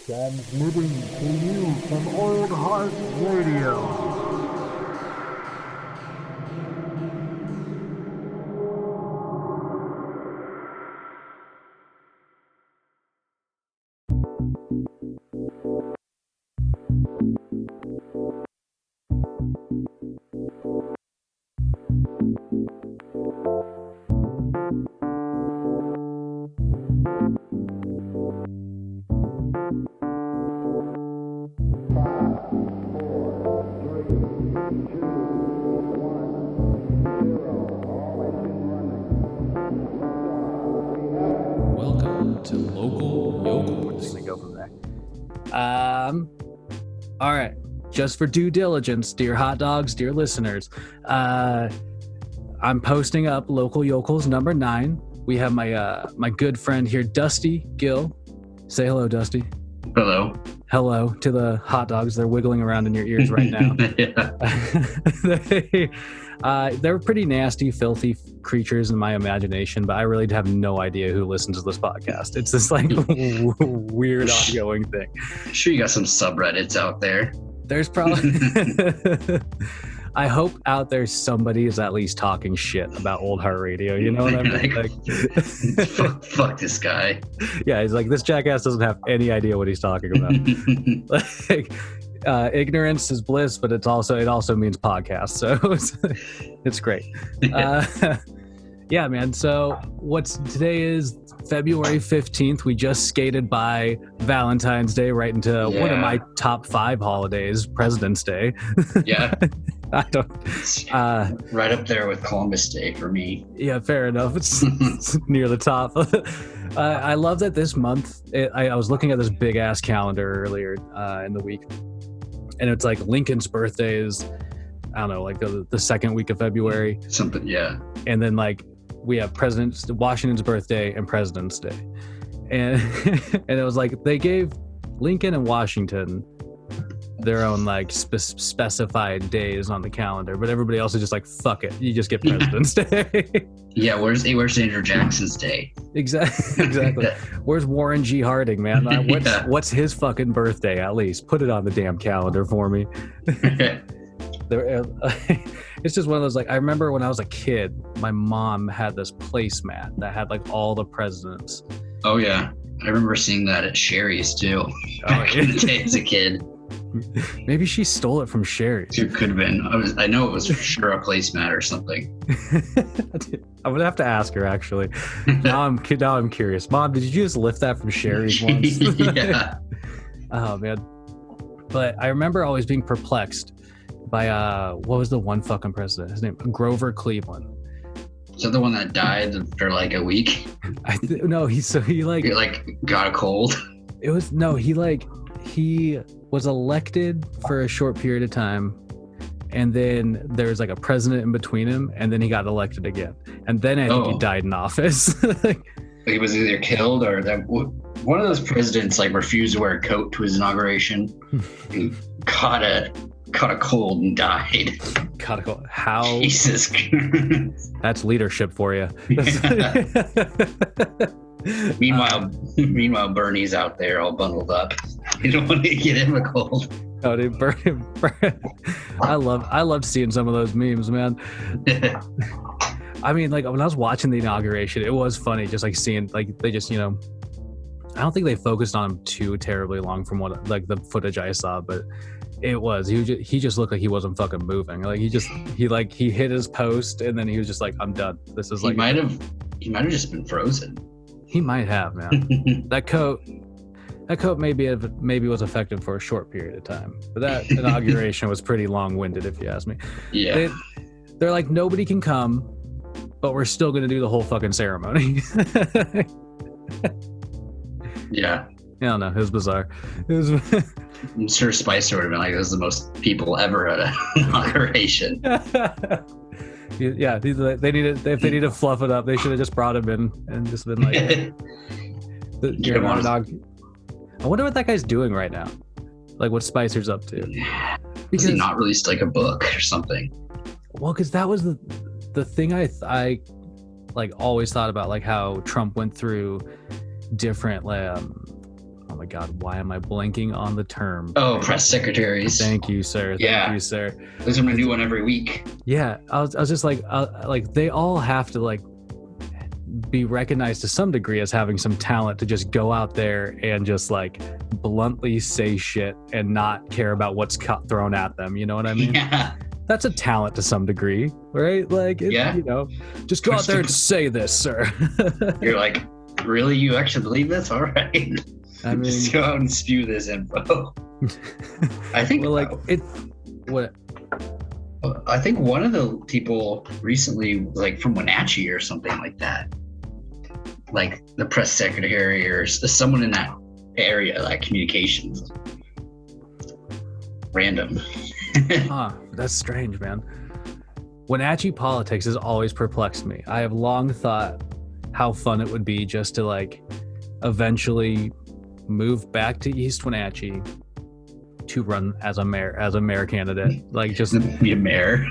Transmitting to you from Old Heart Radio. Welcome to Local Yokelz. We go from there. All right. Just for due diligence, dear hot dogs, dear listeners, I'm posting up Local Yokelz number 9. We have my good friend here, Dusty Gill. Say hello, Dusty. Hello. Hello to the hot dogs. They're wiggling around in your ears right now. They're pretty nasty, filthy creatures in my imagination, but I really have no idea who listens to this podcast. It's this like weird ongoing thing. Sure, you got some subreddits out there. There's probably I hope out there somebody is at least talking shit about Old Heart Radio. You know what I mean? Like, fuck this guy. Yeah, he's like, this jackass doesn't have any idea what he's talking about. Like, ignorance is bliss, but it also means podcast. So it's great. Yeah, man. So today is February 15th. We just skated by Valentine's Day right into one of my top 5 holidays, President's Day. Yeah. I don't. Right up there with Columbus Day for me. Yeah, fair enough. It's near the top. I love that this month. I was looking at this big ass calendar earlier in the week, and it's like Lincoln's birthday is, I don't know, like the second week of February. Something, yeah. And then like we have Washington's birthday and President's Day, and and it was like they gave Lincoln and Washington their own like specified days on the calendar, but everybody else is just like, fuck it, you just get President's Day. Yeah, where's Andrew Jackson's day? Exactly. Where's Warren G. Harding, man? What's his fucking birthday? At least put it on the damn calendar for me. It's just one of those, like, I remember when I was a kid, my mom had this placemat that had like all the presidents. Oh yeah, I remember seeing that at Sherry's too. Back in the day as a kid. Maybe she stole it from Sherry's. It could have been. I know it was for sure a placemat or something. I'm gonna have to ask her actually. Now I'm curious. Mom, did you just lift that from Sherry's once? Yeah. Oh man. But I remember always being perplexed by what was the one fucking president? His name Grover Cleveland. Is that the one that died for like a week? No, he got a cold. He was elected for a short period of time, and then there was like a president in between him, and then he got elected again, and then I think he died in office. He was either killed or that one of those presidents like refused to wear a coat to his inauguration. He caught a cold and died. Caught a cold. How? Jesus. That's leadership for you. Meanwhile, Bernie's out there all bundled up. You don't want to get him a cold. Oh, dude, Bernie. I loved seeing some of those memes, man. I mean, like when I was watching the inauguration, it was funny just like seeing like they just, I don't think they focused on him too terribly long from what like the footage I saw, but it was he just looked like he wasn't fucking moving. Like he hit his post and then he was just like, I'm done. This is like he might have just been frozen. He might have, man. That coat maybe was effective for a short period of time, but that inauguration was pretty long-winded, if you ask me. Yeah, they're like, nobody can come, but we're still going to do the whole fucking ceremony. Yeah. I don't know. It was bizarre. I'm sure Spicer would have been like, this is the most people ever at an inauguration. Yeah, if they need to fluff it up, they should have just brought him in and just been like, I wonder what that guy's doing right now. Like what Spicer's up to. Because he not released like a book or something. Well, because that was the thing I like always thought about, like how Trump went through different oh my God, why am I blanking on the term? Oh, press secretaries. Thank you, sir. Thank you, sir. There's a new one every week. Yeah, I was just like they all have to like be recognized to some degree as having some talent to just go out there and just like bluntly say shit and not care about what's thrown at them. You know what I mean? Yeah. That's a talent to some degree, right? Like, you know, just go out there and say this, sir. You're like, really? You actually believe this? All right. I mean, just go out and spew this info. I think I think one of the people recently, like from Wenatchee or something like that, like the press secretary or someone in that area, like communications. Random. That's strange, man. Wenatchee politics has always perplexed me. I have long thought how fun it would be just to like eventually move back to East Wenatchee to run as a mayor candidate. Like just be a mayor.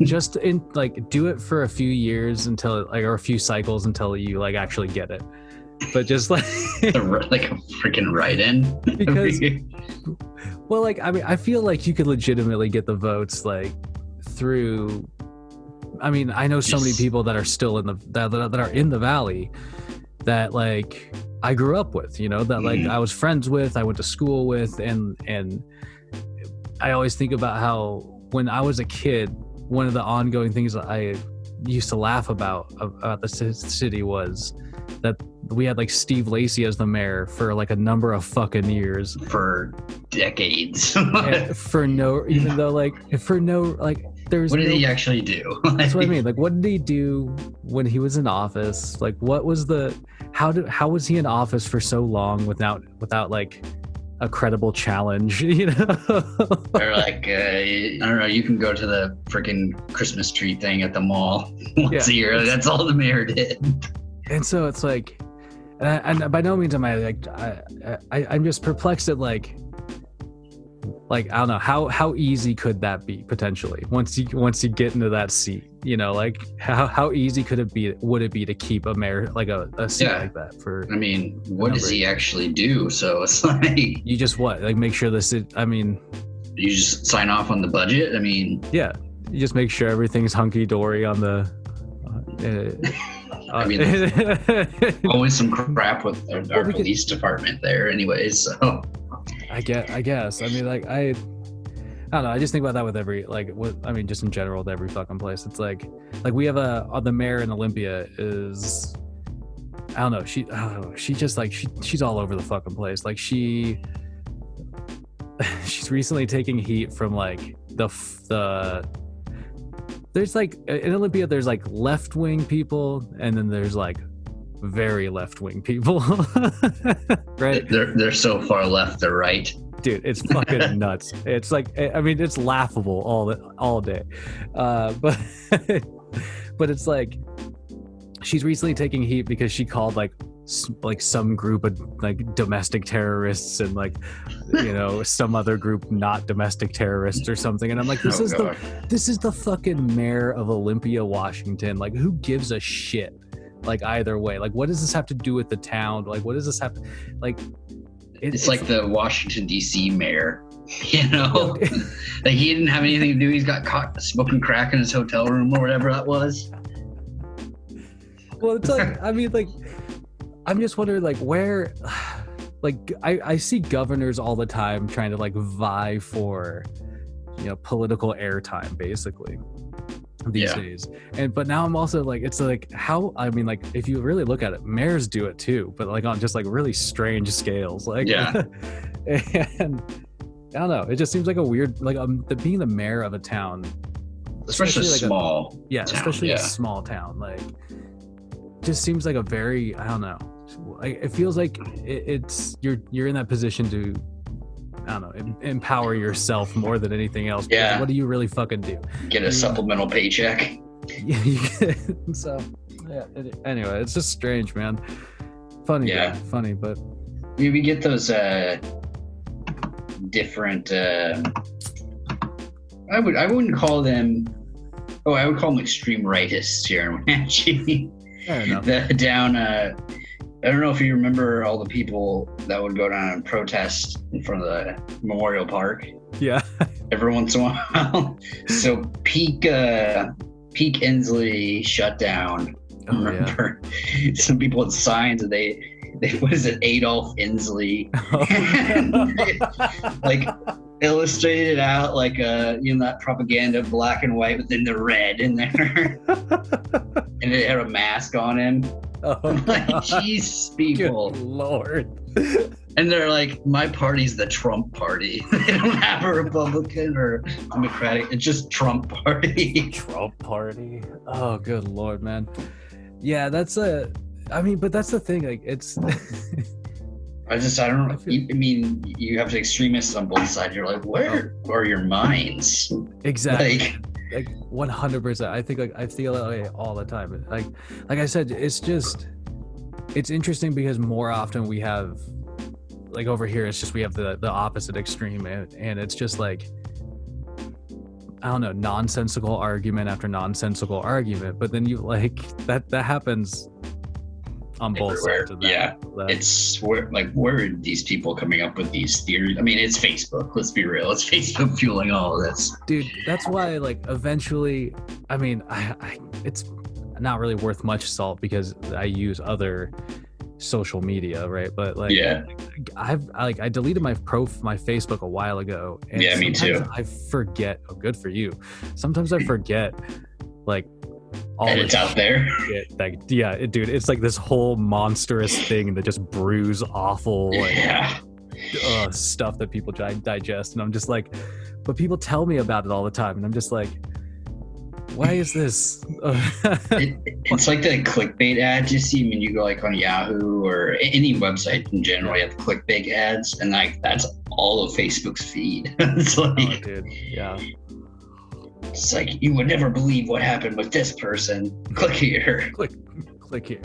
just in like do it for a few years until like, or a few cycles until you like actually get it. But just like like a freaking write-in. Because well, like I mean, I feel like you could legitimately get the votes like through. I mean, I know so many people that are still in that are in the valley that like I grew up with, you know, that like I was friends with, I went to school with, and I always think about how when I was a kid, one of the ongoing things that I used to laugh about the city was that we had like Steve Lacy as the mayor for like a number of fucking years, for decades. Even though like there's what did he actually do? That's what I mean. Like, what did he do when he was in office? Like, what was how was he in office for so long without like a credible challenge? You know, or like I don't know. You can go to the freaking Christmas tree thing at the mall once a year. That's all the mayor did. And so it's like, and by no means am I like I'm just perplexed at like I don't know how easy could that be potentially once you get into that seat, you know, like how easy would it be to keep a mayor like a seat like that for? I mean, what does he actually do? So it's like you just make sure you just sign off on the budget. I mean, yeah, you just make sure everything's hunky dory on the. I mean, always some crap with our police department there, anyways. So I guess. I mean, like I don't know. I just think about that with every just in general with every fucking place. It's like we have the mayor in Olympia is I don't know. She just like she's all over the fucking place. Like she's recently taking heat from like the. There's like in Olympia, there's like left-wing people, and then there's like very left-wing people, right? They're so far left, they're right. Dude, it's fucking nuts. It's like, I mean, it's laughable all day, but it's like she's recently taking heat because she called like some group of like domestic terrorists and like, you know, some other group not domestic terrorists or something, and I'm like, this is the fucking mayor of Olympia, Washington. Like, who gives a shit? Like, either way, like, what does this have to do with the town? Like, what does this have to like? It's like the Washington D.C. mayor, you know, like he didn't have anything to do. He's got caught smoking crack in his hotel room or whatever that was. Well, it's like, I mean, like, I'm just wondering, like, where, like, I see governors all the time trying to, like, vie for, you know, political airtime, basically, these days. But now I'm also, like, it's, like, how, I mean, like, if you really look at it, mayors do it, too, but, like, on just, like, really strange scales. Like, and I don't know, it just seems like a weird, like, being the mayor of a town. Especially like small town, especially a small town, like, just seems like a very, I don't know, it feels like it's you're in that position to, I don't know, empower yourself more than anything else. Yeah. What do you really fucking do? Get a supplemental paycheck. Yeah. So yeah. Anyway, it's just strange, man. Funny, yeah. Funny, but we get those different. I wouldn't call them. Oh, I would call them extreme rightists here in Wenatchee. Fair enough. I don't know if you remember all the people that would go down and protest in front of the Memorial Park Yeah. every once in a while. So peak Inslee shut down. Oh, Remember, some people had signs and they what is it, Adolf Inslee, like illustrated out like that propaganda black and white with then the red in there, and it had a mask on him. Oh, Like, jeez, people. good Lord. And they're like, my party's the Trump party. They don't have a Republican or Democratic. It's just Trump party. Trump party. Oh, good Lord, man. Yeah, but that's the thing. Like, it's. I don't. I mean, you have extremists on both sides. You're like, where are your minds? Exactly. Like 100%. I think I feel that way all the time. Like I said, it's interesting because more often we have, like over here, it's just we have the opposite extreme, and it's just like, I don't know, nonsensical argument after nonsensical argument. But then you like that happens on both sides of that. Yeah, it's where are these people coming up with these theories? I mean, it's Facebook. Let's be real. It's Facebook fueling all of this. Dude, that's why like eventually, I mean, I it's not really worth much salt because I use other social media, right? But like, yeah, I deleted my Facebook a while ago. And yeah, me too. I forget. Oh, good for you. Sometimes I forget, like. And it's out there. Like, yeah, dude, it's like this whole monstrous thing that just brews awful stuff that people try and digest, and I'm just like, but people tell me about it all the time, and I'm just like, why is this? It's like the clickbait ads you see when you go like on Yahoo or any website in general. You have clickbait ads, and like that's all of Facebook's feed. It's like, oh, dude, yeah. It's like, you would never believe what happened with this person. Click here. Click here.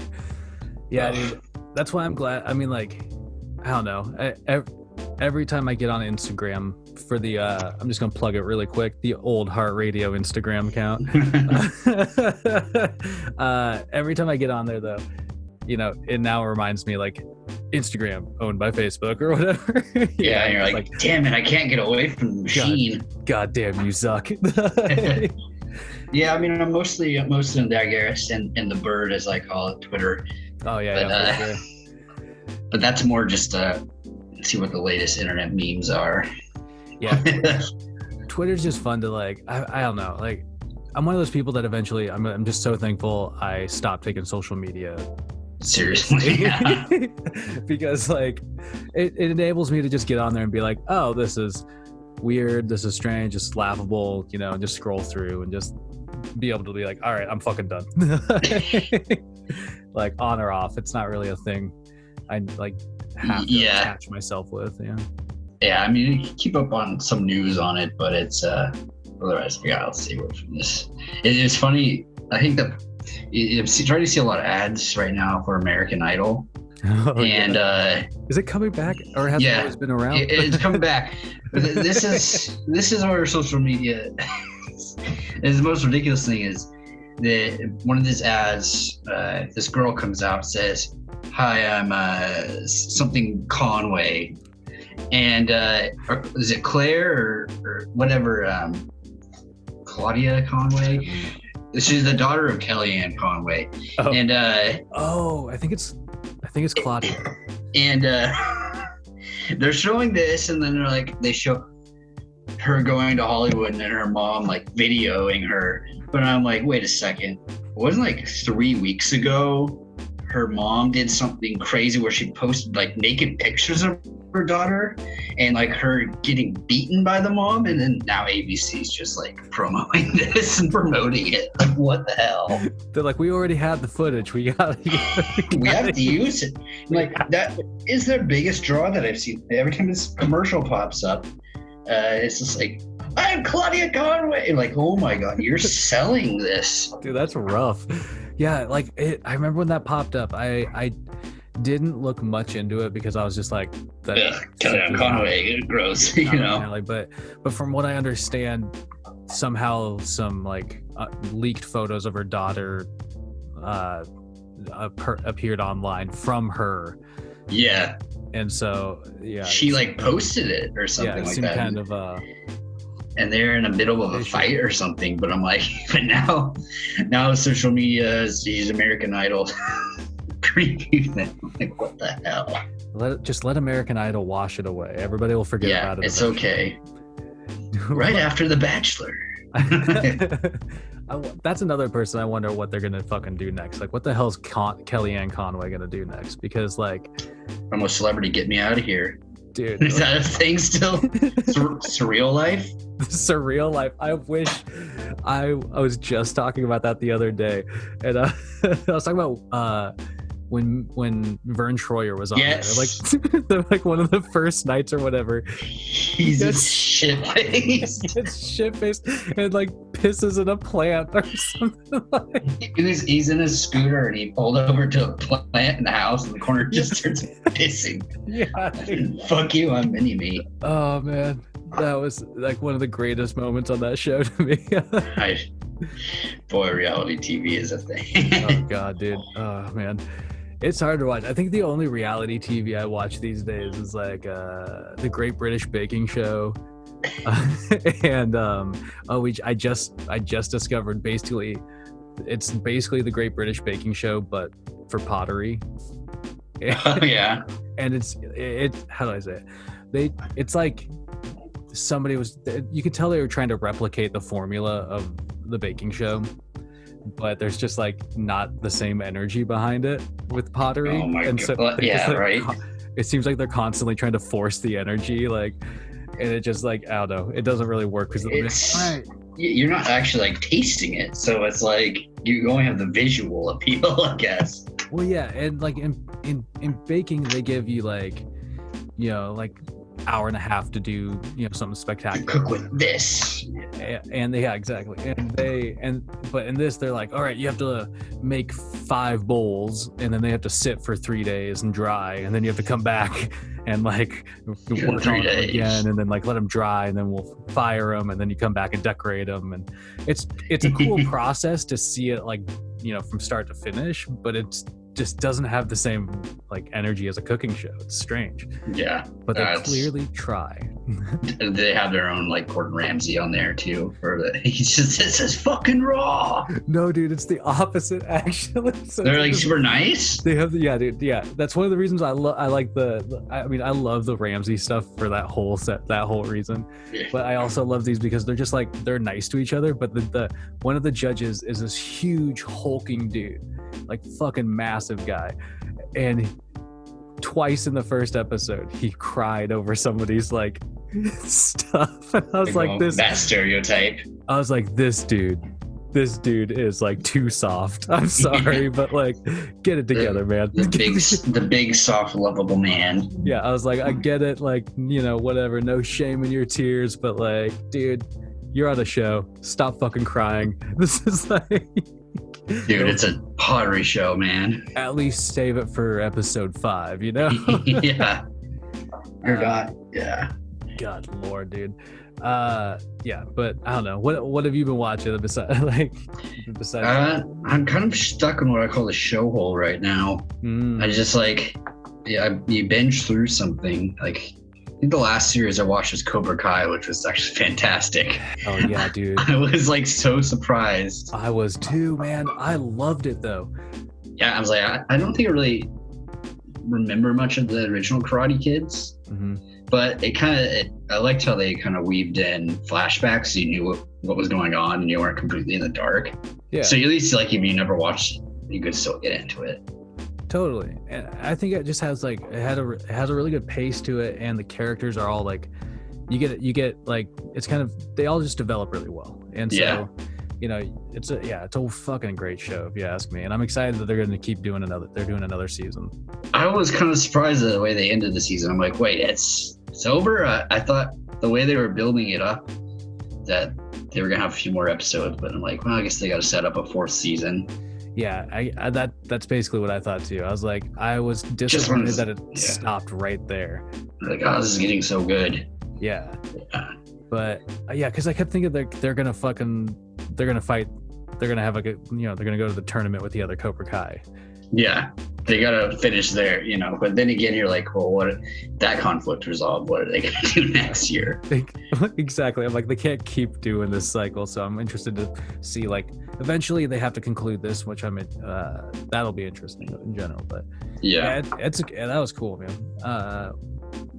Yeah, dude. That's why I'm glad. I mean, like, I don't know. Every time I get on Instagram for the, I'm just going to plug it really quick, the old Heart Radio Instagram account. Every time I get on there, though, it now reminds me, like, Instagram owned by Facebook or whatever. Yeah, and you're like, damn it, I can't get away from the machine. God damn, you suck. Yeah, I mean, I'm mostly in Daggeris and the bird, as I call it, Twitter. Oh yeah, but that's more just to see what the latest internet memes are. Yeah, Twitter's just fun to like. I don't know, like I'm one of those people that eventually I'm just so thankful I stopped taking social media seriously. Yeah. Because like it enables me to just get on there and be like, oh, this is weird, this is strange, just laughable, and just scroll through and just be able to be like, all right, I'm fucking done. Like on or off, it's not really a thing I like have to attach myself with. Yeah, I mean, you can keep up on some news on it, but it's otherwise, I'll stay away from this. It's funny, I think that I'm trying to see a lot of ads right now for American Idol. Oh, and is it coming back, or has it always been around? It's coming back. This is where social media is. The most ridiculous thing is that one of these ads, this girl comes out, says, hi, I'm something Conway, and is it Claire or whatever, Claudia Conway? She's the daughter of Kellyanne Conway. Oh. And I think it's Claudia. And they're showing this, and then they show her going to Hollywood and then her mom like videoing her. But I'm like, wait a second. It wasn't like 3 weeks ago her mom did something crazy where she posted like naked pictures of her daughter and like her getting beaten by the mom, and then now ABC's just like promoting this and promoting it. Like, what the hell? They're like, we already had the footage. We have to use it. Like, that is their biggest draw that I've seen. Every time this commercial pops up, it's just like, I'm Claudia Conway. Like, oh my God, you're selling this. Dude, that's rough. Yeah, like I remember when that popped up, I didn't look much into it because I was just like, Kellyanne Conway, gross, but from what I understand, somehow some like leaked photos of her daughter appeared online from her. Yeah. And so, yeah, She like posted it or something it like seemed that. kind of and they're in the middle of a fight or something. But I'm like, but now social media, she's American Idol. Preview them. I'm like, what the hell? Let American Idol wash it away. Everybody will forget about it. It's okay. Right after The Bachelor. That's another person I wonder what they're gonna fucking do next. Like, what the hell's Kellyanne Conway gonna do next? Because like, I'm a celebrity. Get me out of here, dude. Is that a thing still? Surreal life. Surreal life. I wish I was just talking about that the other day, and I was talking about when Vern Troyer was on there. Like one of the first nights or whatever. He's just shit-faced. It's shit-faced and like pisses in a plant or something. He's in his scooter and he pulled over to a plant in the house and the corner just starts pissing. Yeah. Fuck you, I'm Mini-Me. Oh man, that was like one of the greatest moments on that show to me. Boy, reality TV is a thing. Oh god, dude. Oh man. It's hard to watch. I think the only reality TV I watch these days is like the Great British Baking Show, and I just discovered it's basically the Great British Baking Show but for pottery. Oh yeah. And it's how do I say it? It's like you could tell they were trying to replicate the formula of the baking show, but there's just like not the same energy behind it with pottery. Oh my and so god! Yeah, right. It seems like they're constantly trying to force the energy, like, and it just like I don't know. It doesn't really work because you're not actually like tasting it, so it's like you only have the visual appeal, I guess. Well, yeah, and like in baking, they give you like, you know, like hour and a half to do, you know, something spectacular. Cook with this. And yeah, exactly. But in this, they're like, all right, you have to make 5 bowls, and then they have to sit for 3 days and dry, and then you have to come back and like work on them again, and then like let them dry, and then we'll fire them, and then you come back and decorate them, and it's a cool process to see it like, you know, from start to finish, but it's just doesn't have the same like energy as a cooking show. It's strange. Yeah, but they clearly try. They have their own like Gordon Ramsay on there too. He's just, this is fucking raw. No, dude, it's the opposite actually. So they're like super nice. They have dude. Yeah, that's one of the reasons I like I love the Ramsay stuff for that whole reason. Yeah. But I also love these because they're just like they're nice to each other. But the one of the judges is this huge hulking dude, like fucking massive guy, and twice in the first episode he cried over somebody's like stuff, and I was like, that stereotype. I was like, this dude is like too soft. I'm sorry, but like, get it together, man. The big soft lovable man. Yeah, I was like, I get it, like, you know, whatever, no shame in your tears, but like, dude, you're on a show, stop fucking crying. This is like, dude, it's a pottery show, man. At least save it for episode 5, you know? Yeah. You're not. Yeah. God Lord, dude. Yeah, but I don't know. What have you been watching besides? I'm kind of stuck in what I call the show hole right now. I just you binge through something. Like, I think the last series I watched was Cobra Kai, which was actually fantastic. Oh yeah, dude. I was like so surprised. I was too, man. I loved it though. Yeah, I was like, I don't think I really remember much of the original Karate Kids. Mm-hmm. But I liked how they kind of weaved in flashbacks, so you knew what was going on and you weren't completely in the dark. Yeah. So at least like if you never watched, you could still get into it. Totally. And I think it just has like it has a really good pace to it, and the characters are all like you get like it's kind of they all just develop really well. And so you know, it's a fucking great show if you ask me. And I'm excited that they're going to keep doing another season. I was kind of surprised at the way they ended the season. I'm like, wait, it's over? I thought the way they were building it up that they were going to have a few more episodes, but I'm like, well, I guess they got to set up a 4th season. Yeah, that's basically what I thought too. I was like, I was disappointed that it stopped right there. Like, oh, this is getting so good. Yeah. But because I kept thinking they're gonna fight. They're gonna have they're gonna go to the tournament with the other Cobra Kai, Yeah, they gotta finish there, But then again, you're like, well, what? That conflict resolved. What are they gonna do next year? Exactly. I'm like, they can't keep doing this cycle, so I'm interested to see, like, eventually they have to conclude this, which that'll be interesting in general. But that was cool, man.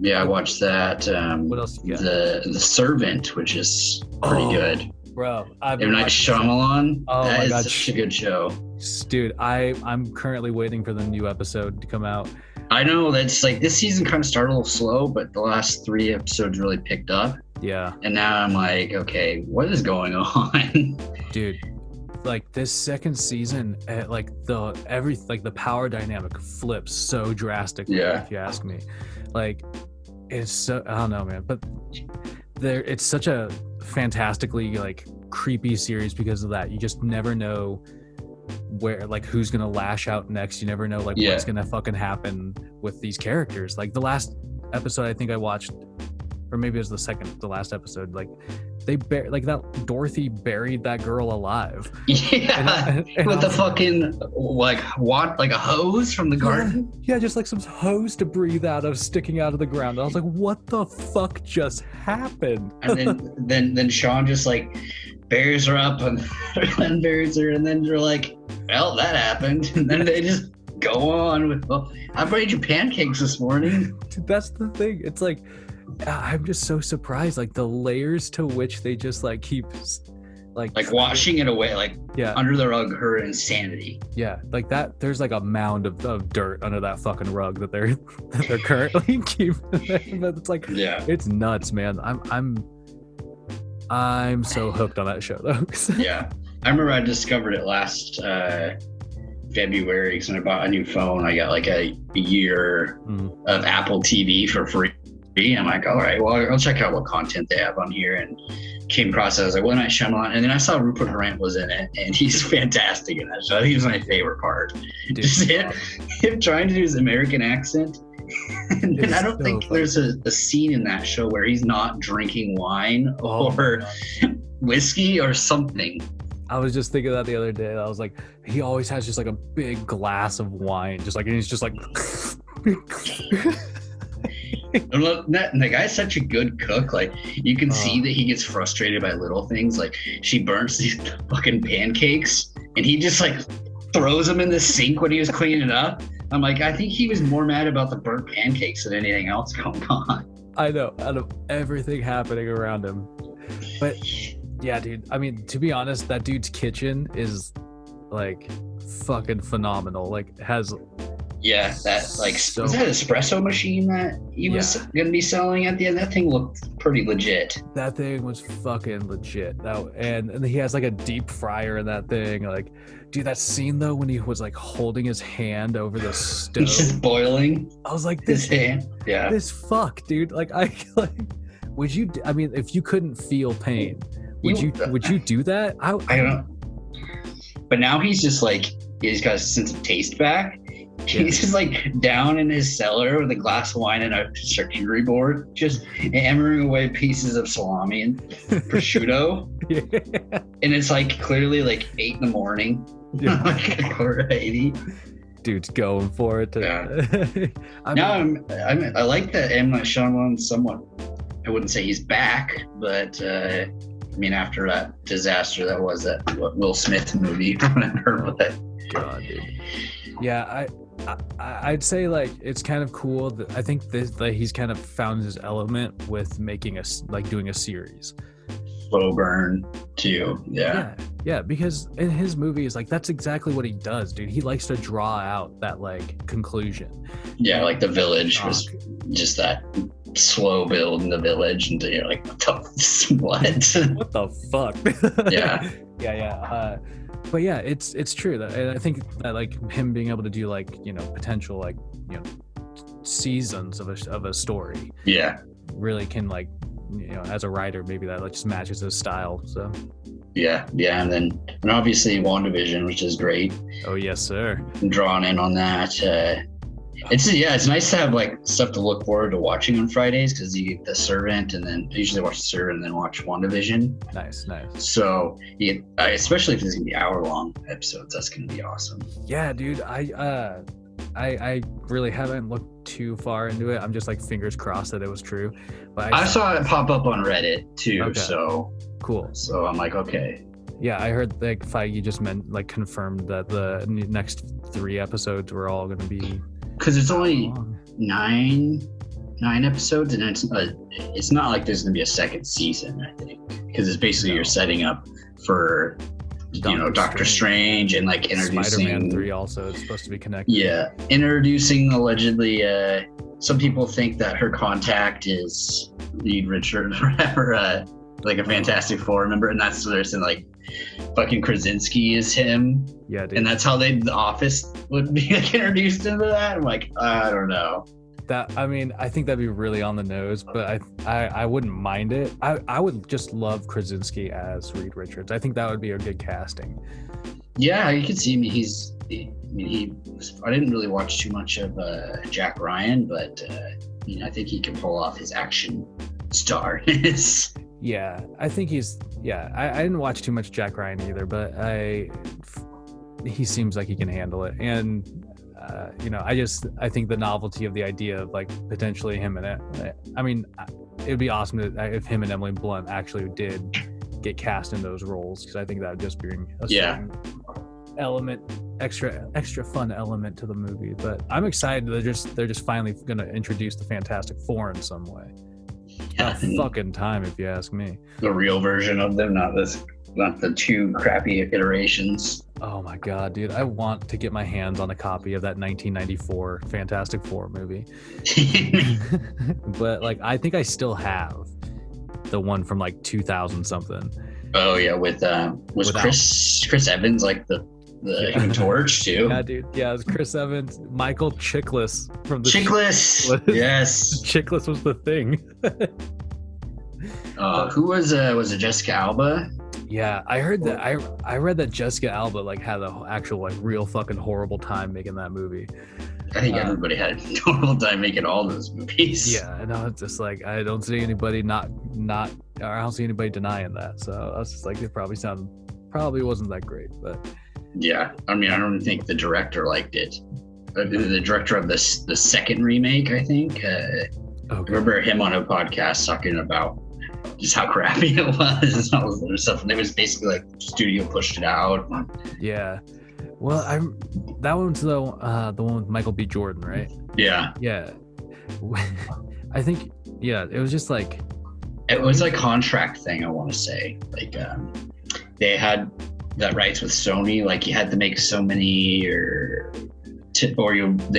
Yeah, I watched that. What else you got? The Servant, which is pretty good. Bro, M. Night Shyamalan. Oh that my is God, such a good show. Dude, I'm currently waiting for the new episode to come out. I know that's like this season kind of started a little slow, but the last 3 episodes really picked up. Yeah. And now I'm like, okay, what is going on? Dude, like this second season, the power dynamic flips so drastically. Yeah. If you ask me, like it's so, I don't know, man, but it's such a fantastically like creepy series because of that. You just never know where, like, who's gonna lash out next. You never know, like, what's gonna fucking happen with these characters. Like the last episode I think I watched, or maybe it was the last episode, like that Dorothy buried that girl alive. Yeah, and with the fucking like a hose from the garden. Yeah, just like some hose to breathe out of sticking out of the ground. I was like, what the fuck just happened? And then Sean just like buries her up and buries her, and then you're like, well, that happened, and then they just go on with, well, I made you pancakes this morning. Dude, that's the thing. It's like, I'm just so surprised, like the layers to which they just like keep like washing it away, like under the rug, her insanity. Yeah, like that. There's like a mound of dirt under that fucking rug that they're currently keeping. But it's like, it's nuts, man. I'm so hooked on that show though. Yeah, I remember I discovered it last February because when I bought a new phone, I got like a year of Apple TV for free. I'm like, all right, well, I'll check out what content they have on here, and came across it. I was like, well, Night Shyamalan, and then I saw Rupert Grint was in it, and he's fantastic in that show. I think he was my favorite part. Dude, just him trying to do his American accent. And then I don't think there's a scene in that show where he's not drinking wine or whiskey or something. I was just thinking that the other day. I was like, he always has just like a big glass of wine, just like, and he's just like. And the guy's such a good cook. Like, you can see that he gets frustrated by little things. Like, she burns these fucking pancakes, and he just like throws them in the sink when he was cleaning it up. I'm like, I think he was more mad about the burnt pancakes than anything else going on. I know, out of everything happening around him. But yeah, dude, I mean, to be honest, that dude's kitchen is like fucking phenomenal. Like, has that like was that espresso machine that he was gonna be selling at the end? That thing looked pretty legit. That thing was fucking legit. And he has like a deep fryer in that thing. Like, dude, that scene though when he was like holding his hand over the stove, it's just boiling. I was like, his hand. Yeah. This fuck, dude. Like, would you? I mean, if you couldn't feel pain, would you do that? I don't know. But now he's just like, he's got a sense of taste back. He's just like down in his cellar with a glass of wine and a charcuterie board, just hammering away pieces of salami and prosciutto. And it's like clearly like 8 a.m. Like 1:80. Dude's going for it. I like that M. Night Shyamalan somewhat. I wouldn't say he's back, but I mean, after that disaster that was that Will Smith movie, whatever. God, dude. Yeah, I'd say like it's kind of cool that I think that he's kind of found his element with making doing a series. Slow burn too. Yeah, because in his movies, like that's exactly what he does, dude. He likes to draw out that like conclusion. Yeah, like The Village was just that slow build in The Village, and you're like, what the fuck? Yeah. But yeah, it's true that, and I think that like him being able to do like, you know, potential like, you know, seasons of a story, really can like, you know, as a writer, maybe that like just matches his style. So and obviously WandaVision, which is great. Oh yes, sir. I'm drawn in on that. It's nice to have like stuff to look forward to watching on Fridays because you get The Servant, and then I usually watch The Servant and then watch WandaVision. Nice. So especially if it's gonna be hour-long episodes, that's gonna be awesome. Yeah, dude. I really haven't looked too far into it. I'm just like fingers crossed that it was true. But I saw it pop up on Reddit too, Okay. so cool. So I'm like, okay. Yeah, I heard like Feige just confirmed that the next 3 episodes were all going to be Because it's only long. 9 episodes, and it's not like there's gonna be a second season, I think, because it's basically you're setting up for Doctor Strange and like introducing Spider-Man 3 also. It's supposed to be connected. Yeah, introducing allegedly. Some people think that her contact is Reed Richards or whatever, like a Fantastic Four member, and that's what they're saying, like fucking Krasinski is him. Yeah, dude. And that's how the Office would be like introduced into that. I'm like, I don't know. I think that'd be really on the nose, but I wouldn't mind it. I would just love Krasinski as Reed Richards. I think that would be a good casting. Yeah, you can see me. I didn't really watch too much of Jack Ryan, but I think he can pull off his action starness. Yeah, I think he's. Yeah, I didn't watch too much Jack Ryan either, but he seems like he can handle it. And I think the novelty of the idea of like potentially him and it. I mean, it'd be awesome if him and Emily Blunt actually did get cast in those roles, because I think that would just bring a certain element, extra fun element to the movie. But I'm excited that they're just finally going to introduce the Fantastic Four in some way. Yeah, fucking time, if you ask me. The real version of them, not the 2 crappy iterations. Oh my god, dude! I want to get my hands on a copy of that 1994 Fantastic Four movie. But like, I think I still have the one from like 2000 something. Oh yeah, was Chris Evans like the Human Torch too? Yeah, dude. Yeah, it was Chris Evans, Michael Chiklis from the Chiklis. Yes, Chiklis was the thing. Who was it? Jessica Alba? Yeah, I heard that. I read that Jessica Alba like had an actual like real fucking horrible time making that movie. I think everybody had a horrible time making all those movies. Yeah, and I was just like, I don't see anybody I don't see anybody denying that. So I was just like, it probably wasn't that great, but yeah, I mean, I don't think the director liked it. The director of the second remake, I think. I remember him on a podcast talking about just how crappy it was and all this other stuff, and it was basically like the studio pushed it out. Yeah, well, that one's the one with Michael B. Jordan, right? Yeah. I think it was just like it was a contract thing, I want to say. Like they had that rights with Sony, like you had to make so many they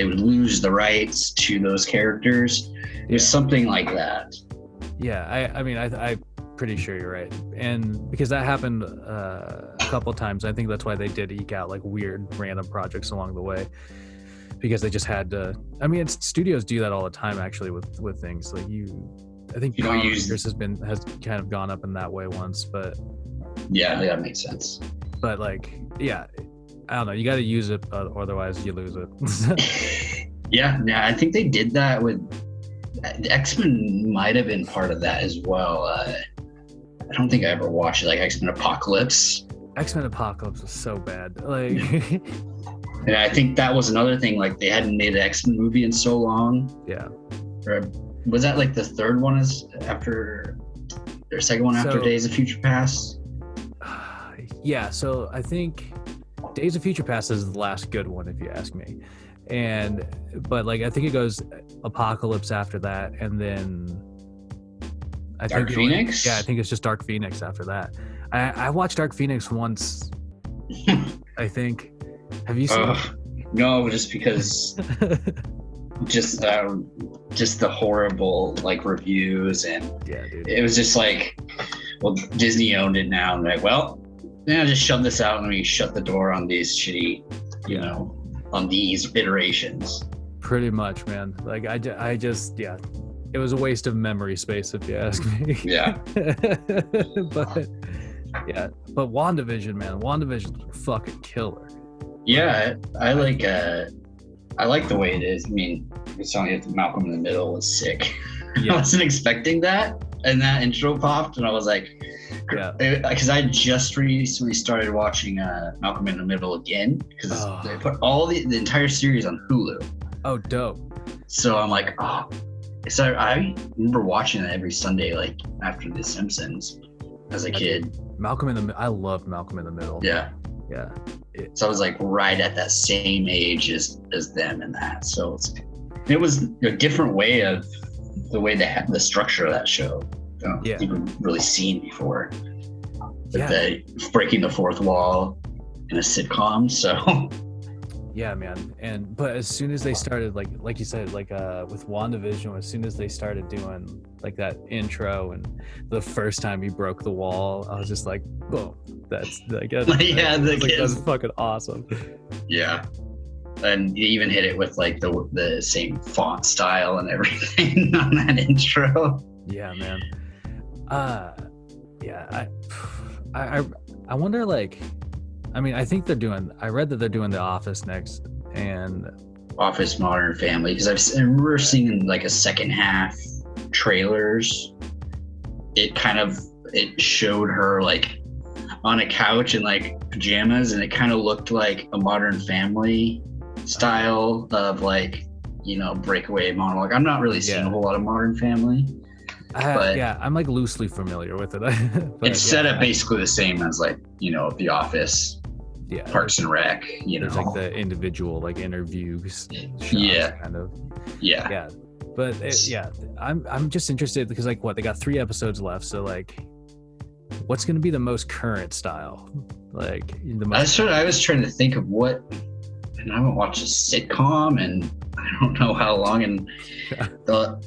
would lose the rights to those characters. It was something like that. Yeah, I'm pretty sure you're right, and because that happened a couple times, I think that's why they did eke out like weird random projects along the way, because they just had to. I mean, studios do that all the time actually with things like I think has kind of gone up in that way once, but yeah, that makes sense. But like, yeah, I don't know, you got to use it, otherwise you lose it. yeah, I think they did that with. X-Men might have been part of that as well. I don't think I ever watched it, like X-Men Apocalypse. X-Men Apocalypse was so bad. Like, and I think that was another thing. Like they hadn't made an X-Men movie in so long. Yeah. Or was that like the third one after their second one after Days of Future Past? Yeah. So I think Days of Future Past is the last good one, if you ask me. But like, I think it goes Apocalypse after that, and then Dark Phoenix? I think it's just Dark Phoenix after that. I watched Dark Phoenix once, I think. Have you seen it? No, just because just the horrible like reviews, and yeah, dude. It was just like, well, Disney owned it now, and like, well, just shove this out and we shut the door on these shitty, on these iterations. Pretty much, man. Like I just it was a waste of memory space, if you ask me. Yeah. but WandaVision, man, WandaVision's a fucking killer. Yeah, I like I like the way it is. I mean, it's telling you that Malcolm in the Middle was sick. Yeah. I wasn't expecting that, and that intro popped, and I was like, Yeah. because I just recently started watching Malcolm in the Middle again because they put all the entire series on Hulu. Oh, dope. So I'm like, oh. So I remember watching it every Sunday, like after The Simpsons, as a kid. I loved Malcolm in the Middle. Yeah. Yeah. So I was like right at that same age as them in that. So it was a different way of the way they had the structure of that show. I don't think we've really seen before. Yeah. The breaking the fourth wall in a sitcom. So yeah, man. But as soon as they started, like you said, with WandaVision, as soon as they started doing like that intro and the first time he broke the wall, I was just like, boom, that's like, that's fucking awesome. Yeah. And you even hit it with like the same font style and everything on that intro. Yeah, man. I wonder, like, I mean, I read that they're doing The Office next, and Office Modern Family, because I remember seeing like a second half trailers. It showed her like on a couch in like pajamas, and it kind of looked like a Modern Family style of like, breakaway monologue. I'm not really seeing a whole lot of Modern Family. I'm like loosely familiar with it. It's set up basically the same as like, The Office, Parks and Rec, There's like the individual like interviews. Kind of. Yeah. But I'm just interested because like they got 3 episodes left. So like, what's going to be the most current style? Like I was trying to think of what, and I haven't watched a sitcom and I don't know how long, and the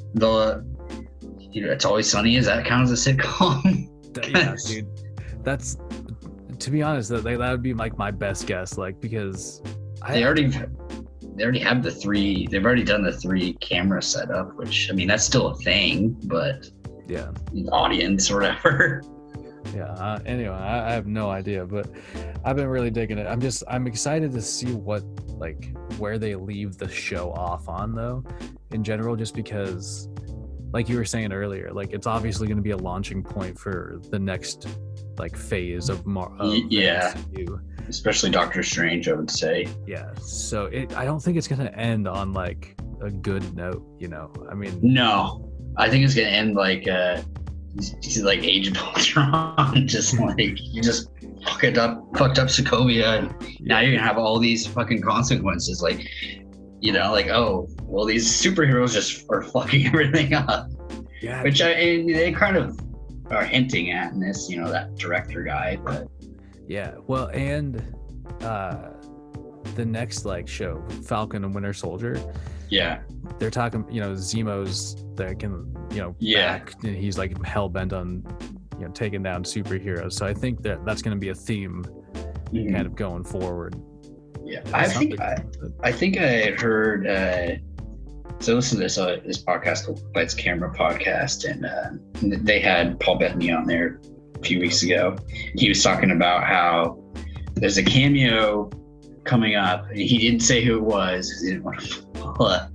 It's Always Sunny, is that count as a sitcom? Yeah, dude. That's, to be honest, that would be like my best guess, like, because they already have they've already done the 3 camera setup, which, I mean, that's still a thing, but yeah, audience or whatever. Yeah. Anyway, I have no idea, but I've been really digging it. I'm excited to see where they leave the show off on, though, in general, just because, like you were saying earlier, like it's obviously going to be a launching point for the next like phase of MCU. Especially Doctor Strange, I would say. Yeah. So I don't think it's going to end on like a good note, I mean, no, I think it's going to end like Age of Ultron, just like you just fucked up Sokovia, and now you're gonna have all these fucking consequences, like, like, oh well, these superheroes just are fucking everything up. Yeah. Which they kind of are hinting at in this, that director guy, but yeah. Well, and the next like show, Falcon and Winter Soldier. Yeah. They're talking, Zemo's back, and he's like hell bent on, taking down superheroes. So I think that's going to be a theme kind of going forward. Yeah. I think I heard, so listen to this podcast, Lights Camera Podcast, and they had Paul Bettany on there a few weeks ago. He was talking about how there's a cameo coming up. He didn't say who it was. He didn't want to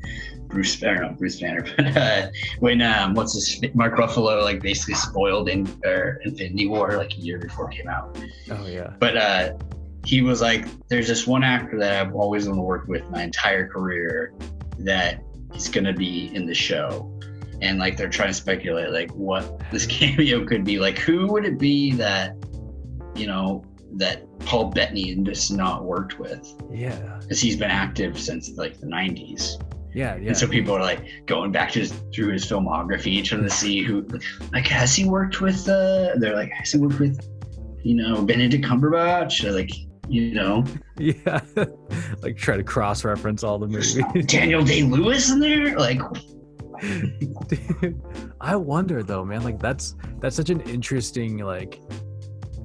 Bruce Banner, but when Mark Ruffalo like basically spoiled Infinity War like a year before it came out. Oh yeah. But he was like, there's this one actor that I've always wanted to work with my entire career that he's gonna be in the show, and like they're trying to speculate like what this cameo could be. Like, who would it be that that Paul Bettany just not worked with? Yeah, because he's been active since like the 90s. Yeah. And so people are like going back through his filmography, trying to see who, like, has he worked with? They're like, has he worked with, Benedict Cumberbatch? Or like, Yeah, like try to cross-reference all the movies. Daniel Day-Lewis in there, like. Dude, I wonder though, man. Like that's such an interesting like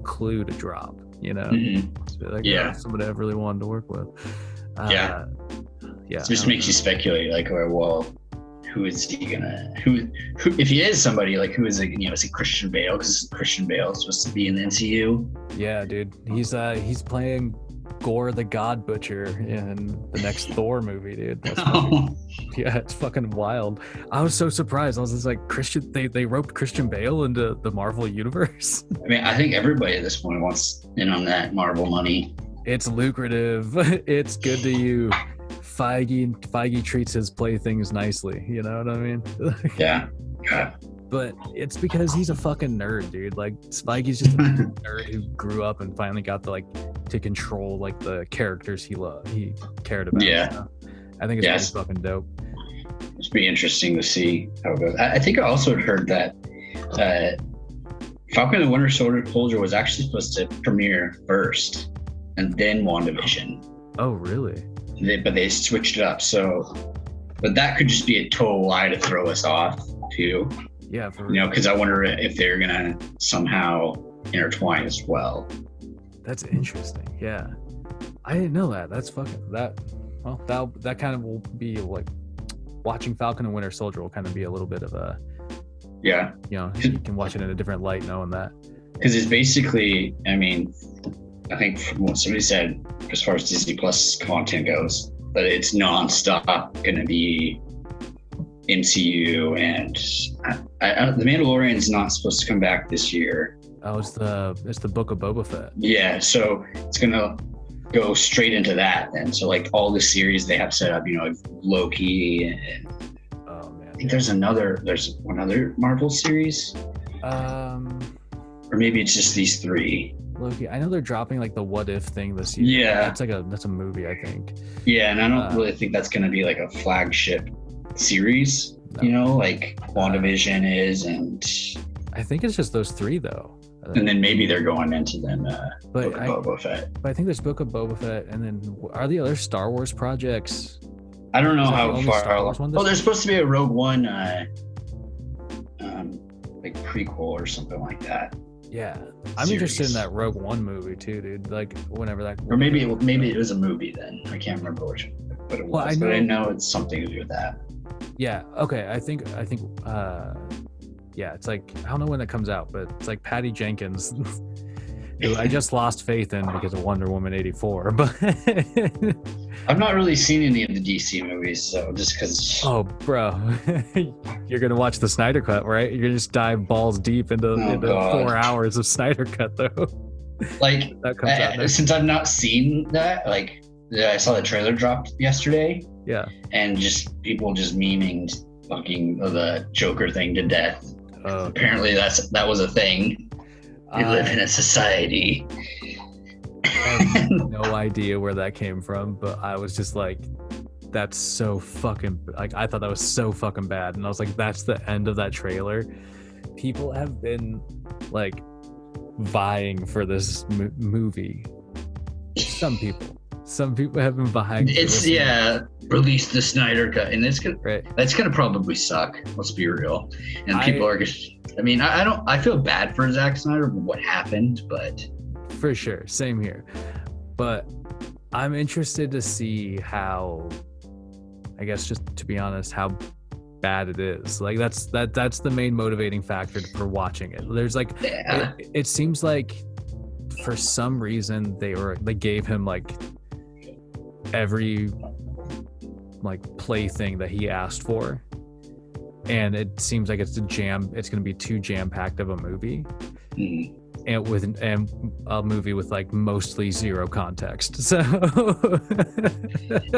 clue to drop. Mm-hmm. Like, yeah, somebody I really wanted to work with. Yeah. It just makes you speculate, like, well, who is he gonna? Who if he is somebody, like, who is it? Is it Christian Bale? Because Christian Bale is supposed to be in the MCU. Yeah, dude, he's playing Gore the God Butcher in the next Thor movie, dude. That's Oh, yeah, it's fucking wild. I was so surprised. I was just like, Christian, they roped Christian Bale into the Marvel universe. I mean, I think everybody at this point wants in on that Marvel money. It's lucrative. It's good to you. Feige treats his playthings nicely. You know what I mean? Yeah. God. But it's because he's a fucking nerd, dude. Like Feige's just a nerd who grew up and finally got to control like the characters he cared about. Yeah. You know? I think it's Yes. pretty fucking dope. It's be interesting to see how it goes. I think I also had heard that Falcon and the Winter Soldier was actually supposed to premiere first and then WandaVision. Oh, really? But they switched it up. But that could just be a total lie to throw us off too. Yeah, for You know, because I wonder if they're gonna somehow intertwine as well. That's interesting. Yeah, I didn't know that. That's fucking that. Well, that kind of will be like watching Falcon and Winter Soldier will kind of be a little bit of a, Yeah, you know, you can watch it in a different light knowing that. because it's basically, I mean, I think from what somebody said, as far as Disney Plus content goes, that it's nonstop going to be MCU, and The Mandalorian is not supposed to come back this year. Oh, it's the Book of Boba Fett. Yeah, so it's gonna go straight into that, and so like all the series they have set up, you know, like Loki, and Oh man. I think there's one other Marvel series, or maybe it's just these three. Loki. I know they're dropping like the What If thing this year. Yeah. That's a movie, I think. Yeah, and I don't really think that's gonna be like a flagship series, you know, like WandaVision is, and I think it's just those three though. then maybe they're going into then But Book of Boba Fett. But I think there's Book of Boba Fett, and then are the other Star Wars projects? I don't know Is that the how only far. Star Wars one this There's supposed to be a Rogue One, like prequel or something like that, Yeah, I'm interested in that Rogue One movie too, dude. Like whenever that, or maybe it was a movie then. I can't remember what it Well, was, but I know it's something to do with that. yeah. Okay, I think yeah, it's like I don't know when it comes out, but it's like Patty Jenkins, who I just lost faith in because of Wonder Woman 84. But I've not really seen any of the DC movies, so just because. oh, bro, you're gonna watch the Snyder Cut, right? You're gonna just dive balls deep into God. 4 hours of Snyder Cut, though. Like That comes out next. since I've not seen that, like I saw the trailer dropped yesterday, Yeah. and just people just memeing fucking the Joker thing to death. Apparently that was a thing. We live in a society. I have no idea where that came from, but I was just like, that's so fucking, like, I thought that was so fucking bad. And I was like, that's the end of that trailer. People have been like vying for this movie. Some people have been vying. It's release the Snyder Cut, and it's gonna Right. that's gonna probably suck. Let's be real. And people are just. I mean, I feel bad for Zack Snyder for what happened, but For sure. Same here. But I'm interested to see how, I guess, just to be honest, how bad it is. Like that's the main motivating factor for watching it. There's like, yeah. it seems like for some reason they gave him like every like plaything that he asked for. And it seems like it's going to be too jam-packed of a movie. Mhm. And a movie with like mostly zero context. So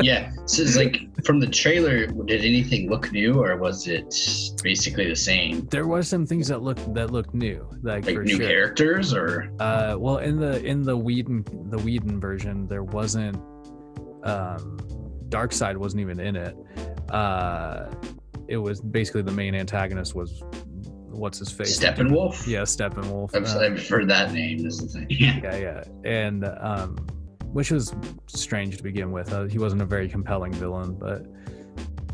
Yeah. So it's like from the trailer, did anything look new, or was it basically the same? there was some things that looked new, like Like for new sure. characters, or Well, in the Whedon version, there wasn't. Darkseid wasn't even in it. It was basically the main antagonist was what's his face? Steppenwolf? Yeah, Steppenwolf. I've heard that name. Is the thing. Yeah. Yeah, and which was strange to begin with. He wasn't a very compelling villain, but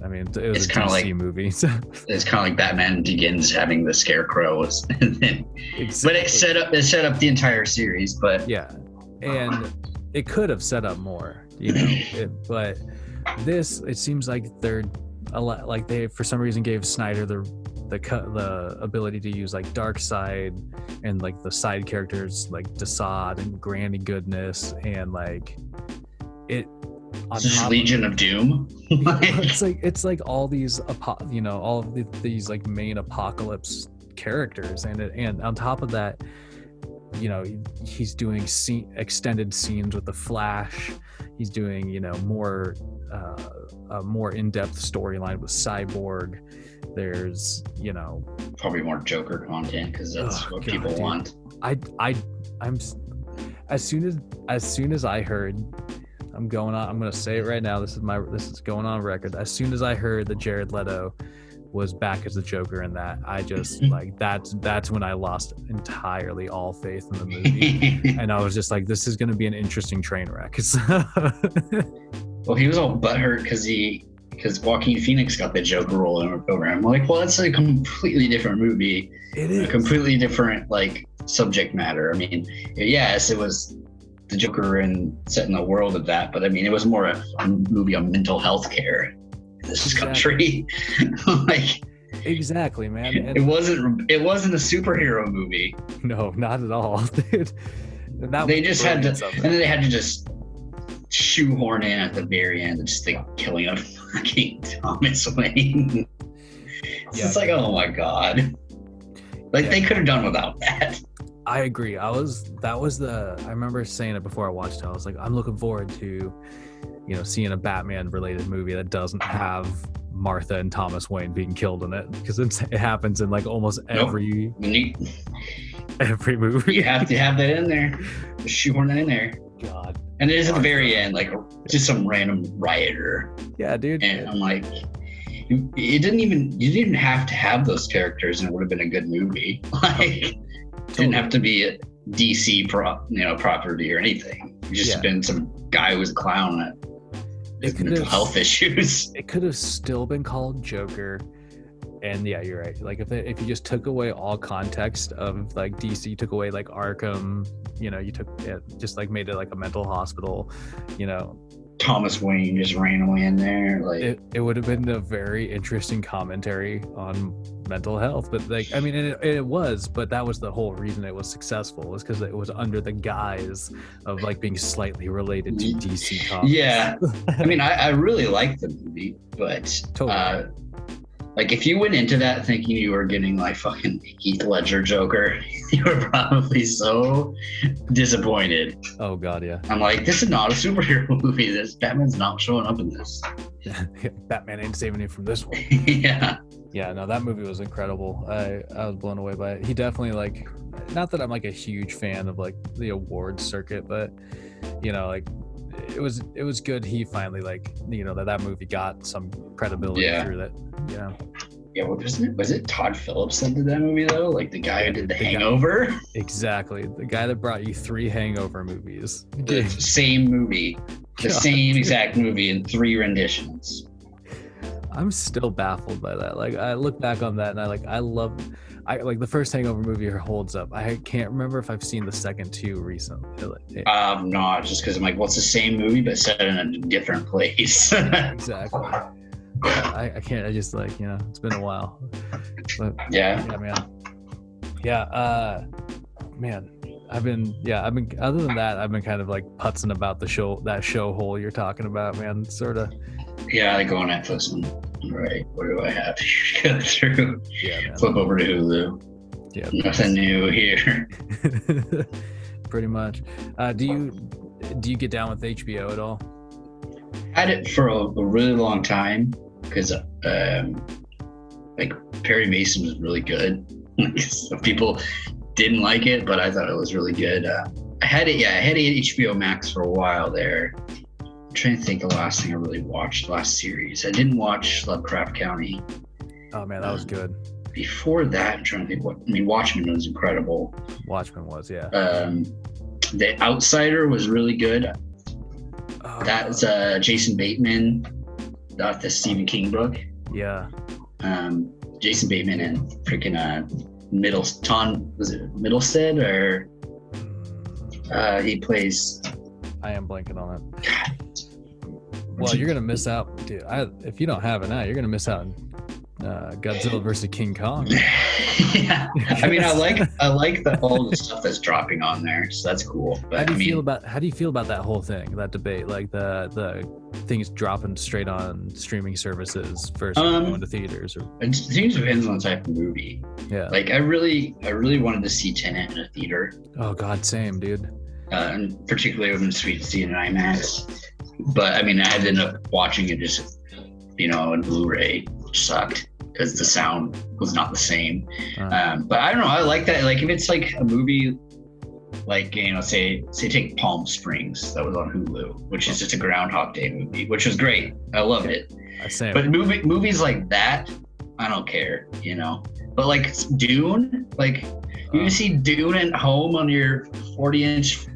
I mean, it was It's a kinda DC like- movie. So. It's kind of like Batman Begins having the Scarecrow, and then, but it set up the entire series. But Yeah, and it could have set up more, you know. But this, it seems like they're a lot like they for some reason gave Snyder the the ability to use like dark side and like the side characters like Desaad and Granny Goodness and like it on This is top Legion of Doom. it's like all these all of these like main apocalypse characters and on top of that, he's doing extended scenes with the Flash. He's doing more a more in-depth storyline with Cyborg. There's probably more Joker content because that's what people want. I'm as soon as I heard, I'm gonna say it right now, this is going on record, as soon as I heard that Jared Leto was back as the Joker in that, I just like that's when I lost entirely all faith in the movie. And I was just like, this is gonna be an interesting train wreck. Well, he was all butthurt because Joaquin Phoenix got the Joker role in our program. I'm like, well, that's a completely different movie. It is a completely different like subject matter. I mean, yes, it was the Joker and set in the world of that, but I mean, it was more a movie on mental health care in this country. Like, exactly, man. And it wasn't a superhero movie. No, not at all. Dude. They just had to, and then they had to just shoehorn in at the very end, just the killing of fucking Thomas Wayne. It's like, oh my god, like they could have done without that. I agree. I remember saying it before I watched it. I was like, I'm looking forward to, seeing a Batman related movie that doesn't have Martha and Thomas Wayne being killed in it, because it happens in like almost every movie. You have to have that in there. Just shoehorn that in there. God. And it is at the very end, like just some random rioter. Yeah, dude. And I'm like, you didn't even have to have those characters, and it would have been a good movie. Like, it didn't have to be a DC property or anything. It just been some guy who was a clown that had mental health issues. It could have still been called Joker. And yeah, you're right. Like if you just took away all context of like DC, took away like Arkham, you took it, just like made it like a mental hospital, Thomas Wayne just ran away in there. Like it would have been a very interesting commentary on mental health. But like, I mean, it was, but that was the whole reason it was successful, was because it was under the guise of like being slightly related to DC comics. Yeah, I mean, I really liked the movie, but totally. Like, if you went into that thinking you were getting like fucking Heath Ledger Joker, you were probably so disappointed. Oh god, yeah. I'm like, this is not a superhero movie. This Batman's not showing up in this. Batman ain't saving you from this one. Yeah. Yeah, no, that movie was incredible. I was blown away by it. He definitely, like, not that I'm like a huge fan of like the awards circuit, but like it was good. He finally like that movie got some credibility through that. Yeah, well, was it Todd Phillips that did that movie though? Like the guy who did The Hangover? Exactly, the guy that brought you 3 Hangover movies. The same movie, the same exact movie in 3 renditions. I'm still baffled by that. Like, I look back on that and I like the first Hangover movie holds up. I can't remember if I've seen the second 2 recently. Not just because I'm like, well, it's the same movie but set in a different place. Exactly. I can't. I just like it's been a while. But yeah, man. I've been other than that, I've been kind of like putzing about that show hole you're talking about, man. Sort of. Yeah, I go on Netflix and right, what do I have to go through? Yeah, man. Flip over to Hulu. Yeah, nothing new here. Pretty much. Do you get down with HBO at all? I had it for a really long time because like Perry Mason was really good. Some people didn't like it, but I thought it was really good. I had HBO Max for a while there. I'm trying to think the last thing I really watched, last series. I didn't watch Lovecraft Country. Oh man, that was good. Before that, I'm trying to think Watchmen was incredible. Watchmen was, yeah. The Outsider was really good. That's Jason Bateman, the Stephen King book. Yeah. Jason Bateman and freaking Middlestead, or he plays. I am blanking on it. Well, you're gonna miss out, dude. If you don't have it now, you're gonna miss out on Godzilla versus King Kong. Yeah, I mean, I like all the stuff that's dropping on there, so that's cool. But How do you feel about that whole thing, that debate, like the things dropping straight on streaming services versus going to theaters? Or it seems depends on the type of movie. yeah, Like I really wanted to see Tenet in a theater. oh god, same, dude. And particularly when it's sweet to see it in IMAX. But I mean, I had to end up watching it just, in Blu-ray, which sucked because the sound was not the same. But I don't know. I like that. Like if it's like a movie, like say take Palm Springs that was on Hulu, which is just a Groundhog Day movie, which was great. I loved it. Same. But movies like that, I don't care. But like Dune, like you can see Dune at home on your 40-inch.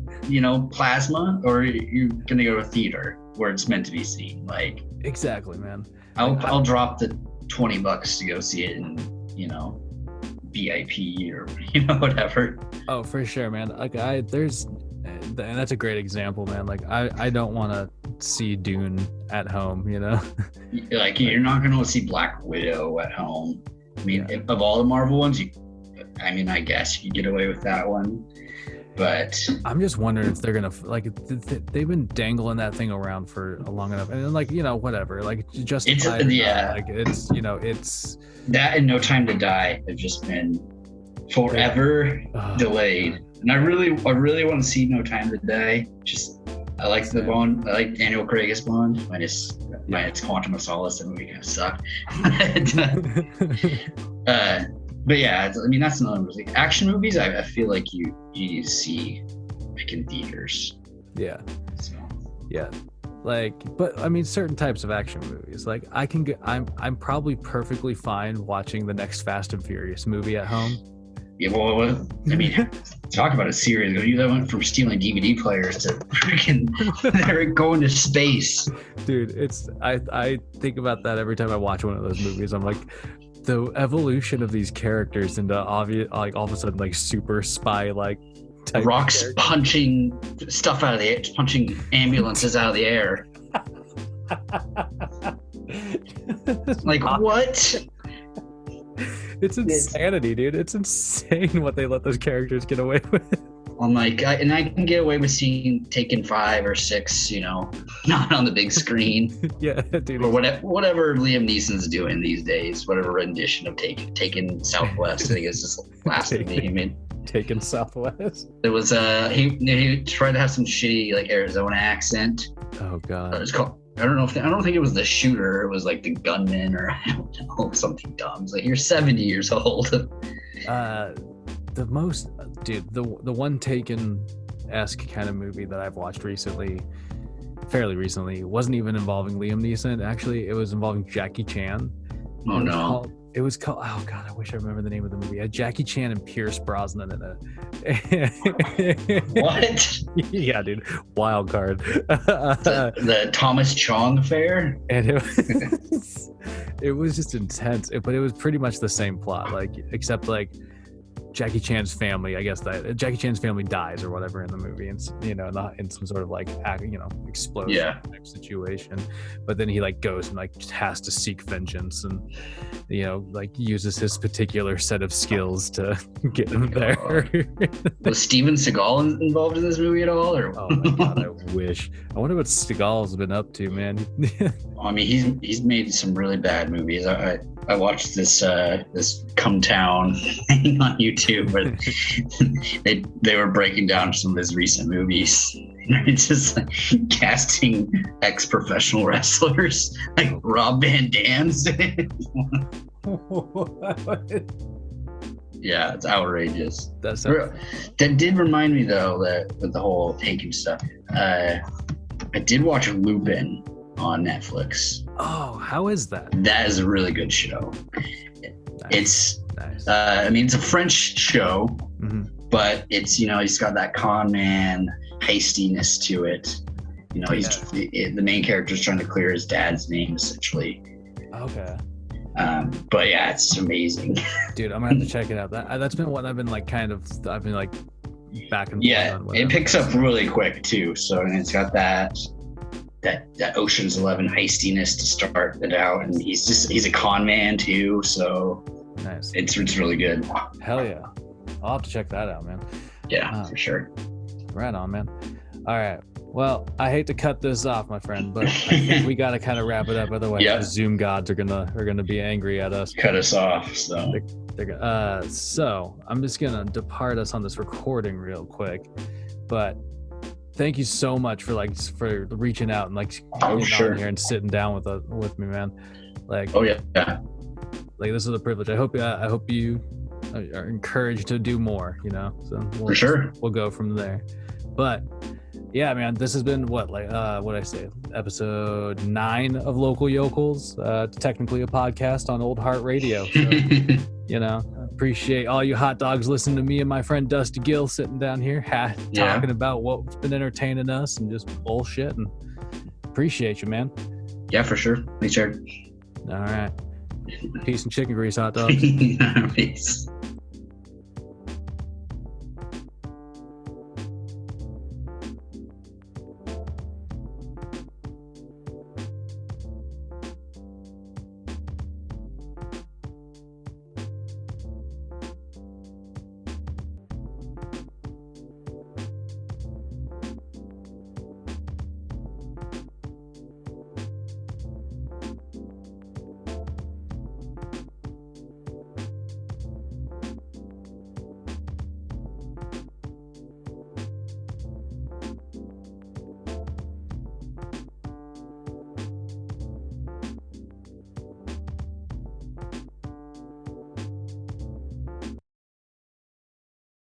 Plasma, or you're gonna go to a theater where it's meant to be seen. Like exactly, man. I'll drop the $20 to go see it in VIP or whatever. Oh, for sure, man. Like and that's a great example, man. Like I don't want to see Dune at home. Like you're not gonna see Black Widow at home. I mean, of all the Marvel ones, I guess you could get away with that one. But I'm just wondering if they're gonna they've been dangling that thing around for long enough, and then whatever, just it's it's that and No Time to Die have just been forever delayed. And I really want to see No Time to Die. I like the Bond. I like Daniel Craig's Bond. Minus Quantum of Solace. That movie kind of sucked. But yeah, I mean that's another movie. Action movies, I feel like you see like in theaters. Yeah. So. Yeah. But I mean certain types of action movies. Like I'm probably perfectly fine watching the next Fast and Furious movie at home. Yeah, well, I mean, talk about a series. You went from stealing DVD players to freaking they're going to space. Dude, I think about that every time I watch one of those movies. I'm like, the evolution of these characters into obvious, like all of a sudden, like super spy, like type Rock's punching stuff out of the air, punching ambulances out of the air. Like what? It's insanity, dude. It's insane what they let those characters get away with. I'm like, I can get away with seeing Taken 5 or 6, not on the big screen. Yeah, dude. Or whatever Liam Neeson's doing these days, whatever rendition of Taken Southwest. I think it's just last name. I mean, Taken Southwest. There was he tried to have some shitty like Arizona accent. Oh god. It's called. I don't think it was the shooter. It was like the gunman or I don't know, something dumb. It's like you're 70 years old. The one Taken-esque kind of movie that I've watched fairly recently, wasn't even involving Liam Neeson. Actually, it was involving Jackie Chan. Oh no. It was called, oh god, I wish I remember the name of the movie. It had Jackie Chan and Pierce Brosnan in it. What? Yeah, dude. Wild card. The Thomas Chong affair? And it was just intense. But it was pretty much the same plot, except Jackie Chan's family, I guess that Jackie Chan's family dies or whatever in the movie, and not in some sort of explosion type situation. But then he goes and has to seek vengeance, and uses his particular set of skills to get him there. Was Steven Seagal involved in this movie at all? Or? Oh my god, I wish. I wonder what Seagal's been up to, man. I mean, he's made some really bad movies. I watched this Come Town thing on YouTube where they were breaking down some of his recent movies. It's just casting ex-professional wrestlers like Rob Van Dam's. Yeah, it's outrageous. That did remind me though that with the whole Taken stuff. I did watch Lupin on Netflix. Oh, how is that? That is a really good show. Nice. It's it's a French show, but it's he's got that con man hastiness to it. The main character's trying to clear his dad's name essentially. Okay. But yeah, it's amazing. Dude, I'm gonna have to check it out. That's been what I've been back and forth. Yeah, it picks up really quick too. So it's got that. that Ocean's 11 heistiness to start it out, and he's a con man too, so Nice. it's really good. Hell yeah. I'll have to check that out, man. Yeah, for sure. Right on, man. All right. Well, I hate to cut this off, my friend, but I think we got to kind of wrap it up. Otherwise, Yep. the Zoom gods are gonna be angry at us. Cut us off. So So I'm just gonna depart us on this recording real quick, but thank you so much for reaching out and getting on here and sitting down with me, man. Oh yeah. This is a privilege. I hope you are encouraged to do more. So For sure. We'll go from there. But yeah, man, this has been what I say, episode 9 of Local Yokelz. Technically a podcast on Old Heart Radio. So, I appreciate all you hot dogs listening to me and my friend Dusty Gill sitting down here talking about what's been entertaining us and just bullshit. And appreciate you, man. Yeah, for sure. Thanks, Jared. All right. Peace and chicken grease, hot dogs. Peace.